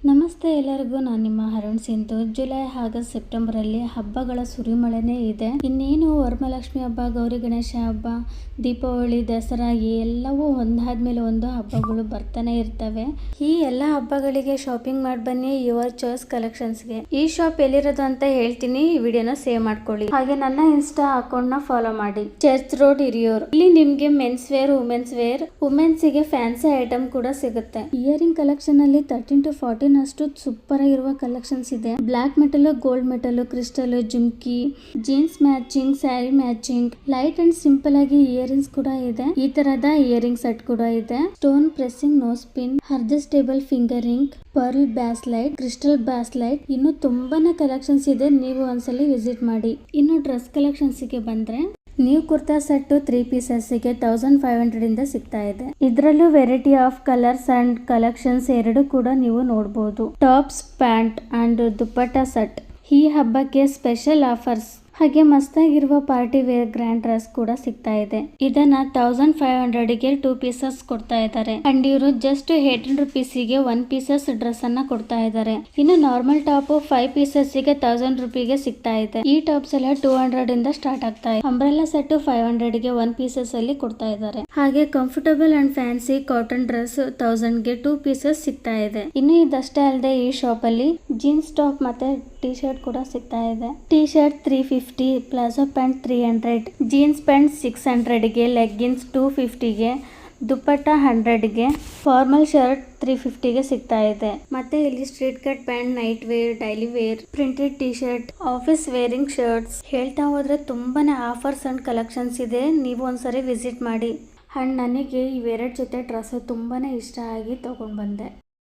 ನಮಸ್ತೆ ಎಲ್ಲರಿಗೂ, ನಾನು ನಿಮ್ಮ Arun Sindhu. July, August, September ಅಲ್ಲಿ ಹಬ್ಬಗಳ ಸುರಿಮಳೆನೇ ಇದೆ. ಇನ್ನೇನು ವರಮಹಾಲಕ್ಷ್ಮಿ ಹಬ್ಬ, ಗೌರಿ ಗಣೇಶ ಹಬ್ಬ, ದೀಪಾವಳಿ, ದಸರಾ ಎಲ್ಲವೂ ಒಂದಾದ್ಮೇಲೆ ಒಂದು ಹಬ್ಬಗಳು ಬರ್ತಾನೆ ಇರ್ತವೆ. ಈ ಎಲ್ಲ ಹಬ್ಬಗಳಿಗೆ ಶಾಪಿಂಗ್ ಮಾಡಿ ಬನ್ನಿ ಯುವರ್ ಚಾಯ್ಸ್ ಕಲೆಕ್ಷನ್ಸ್ಗೆ. ಈ ಶಾಪ್ ಎಲ್ಲಿರೋದು ಅಂತ ಹೇಳ್ತೀನಿ, ಈ ವಿಡಿಯೋನ ಸೇವ್ ಮಾಡ್ಕೊಳ್ಳಿ. ಹಾಗೆ ನನ್ನ ಇನ್ಸ್ಟಾ ಅಕೌಂಟ್ ನ ಫಾಲೋ ಮಾಡಿ. Church road, Hiriyur. ಇಲ್ಲಿ ನಿಮ್ಗೆ ಮೆನ್ಸ್ ವೇರ್, ವುಮೆನ್ಸ್ ಗೆ ಫ್ಯಾನ್ಸಿ ಐಟಮ್ ಕೂಡ ಸಿಗುತ್ತೆ. ಇಯರಿಂಗ್ ಕಲೆಕ್ಷನ್ ಅಲ್ಲಿ 13 to 14 ಅಷ್ಟು ಸೂಪರ್ ಆಗಿರುವ ಕಲೆಕ್ಷನ್ಸ್ ಇದೆ. Black metal, gold metal, crystal, jhumki, jeans matching, sari matching, light and simple ಆಗಿ ಇಯರಿಂಗ್ಸ್ ಕೂಡ ಇದೆ. ಈ ತರದ ಇಯರಿಂಗ್ ಸೆಟ್ ಕೂಡ ಇದೆ. Stone pressing, nose pin, adjustable finger ring, pearl bracelet, crystal bracelet, ಇನ್ನು ತುಂಬಾನೇ ಕಲೆಕ್ಷನ್ಸ್ ಇದೆ. ನೀವು ಒಂದ್ಸಲಿ ವಿಸಿಟ್ ಮಾಡಿ. ಇನ್ನು ಡ್ರೆಸ್ ಕಲೆಕ್ಷನ್ಸ್ ಗೆ ಬಂದ್ರೆ ನ್ಯೂ ಕುರ್ತಾ ಸೆಟ್ 3 ಪೀಸಸ್ ಗೆ 1500 ಇಂದ ಸಿಗ್ತಾ ಇದೆ. ಇದರಲ್ಲೂ variety of colours and collections ಎರಡು ಕೂಡ ನೀವು ನೋಡಬಹುದು. Tops, pant and dupatta set ಈ ಹಬ್ಬಕ್ಕೆ ಸ್ಪೆಷಲ್ ಆಫರ್ಸ್. ಹಾಗೆ ಮಸ್ತಾಗಿರುವ ಪಾರ್ಟಿ ವೇರ್ ಗ್ರ್ಯಾಂಡ್ ಡ್ರೆಸ್ ಕೂಡ ಸಿಗ್ತಾ ಇದೆ. ಇದನ್ನ 1500 ಗೆ 2 ಪೀಸಸ್ ಕೊಡ್ತಾ ಇದ್ದಾರೆ. ಅಂಡ್ ಇವರು ಜಸ್ಟ್ 800 rupees ಗೆ 1 ಪೀಸಸ್ ಡ್ರೆಸ್ ಅನ್ನ ಕೊಡ್ತಾ ಇದ್ದಾರೆ. ಇನ್ನು ನಾರ್ಮಲ್ ಟಾಪ್ 5 ಪೀಸಸ್ ಗೆ 1000 ರೂಪಾಯಿಗೆ ಸಿಗ್ತಾ ಇದೆ. ಈ ಟಾಪ್ಸ್ ಎಲ್ಲ 200 ಇಂದ ಸ್ಟಾರ್ಟ್ ಆಗ್ತಾ ಇದೆ. ಅಂಬ್ರೆಲಾ ಸೆಟ್ 500 ಗೆ 1 ಪೀಸಸ್ ಅಲ್ಲಿ ಕೊಡ್ತಾ ಇದ್ದಾರೆ. ಹಾಗೆ comfortable and fancy cotton dress 1000 ಗೆ 2 ಪೀಸಸ್ ಸಿಗ್ತಾ ಇದೆ. ಇನ್ನು ಇದಷ್ಟೇ ಅಲ್ಲದೆ ಈ ಶಾಪ್ ಅಲ್ಲಿ ಜೀನ್ಸ್ ಟಾಪ್ ಮತ್ತೆ ಟಿ ಶರ್ಟ್ ಕೂಡ ಸಿಗ್ತಾ ಇದೆ. T shirt 350, palazzo pant 300, jeans pant 600 ಗೆ, ಲೆಗ್ಗಿನ್ಸ್ 250 ಗೆ, ದುಪ್ಪಟ್ಟ 100 ಗೆ, ಫಾರ್ಮಲ್ ಶರ್ಟ್ 350 ಗೆ ಸಿಗ್ತಾ ಇದೆ. ಮತ್ತೆ ಇಲ್ಲಿ street cut pant, night wear, daily wear, printed T shirt, office wearing shirts ಹೇಳ್ತಾ ಹೋದ್ರೆ ತುಂಬಾನೇ ಆಫರ್ಸ್ ಅಂಡ್ ಕಲೆಕ್ಷನ್ಸ್ ಇದೆ. ನೀವು ಒಂದ್ಸರಿ ವಿಸಿಟ್ ಮಾಡಿ. ಅಂಡ್ ನನಗೆ ಇವೆರಡು ಜೊತೆ ಡ್ರೆಸ್ ತುಂಬಾನೇ ಇಷ್ಟ ಆಗಿ ತಗೊಂಡ್ ಬಂದೆ.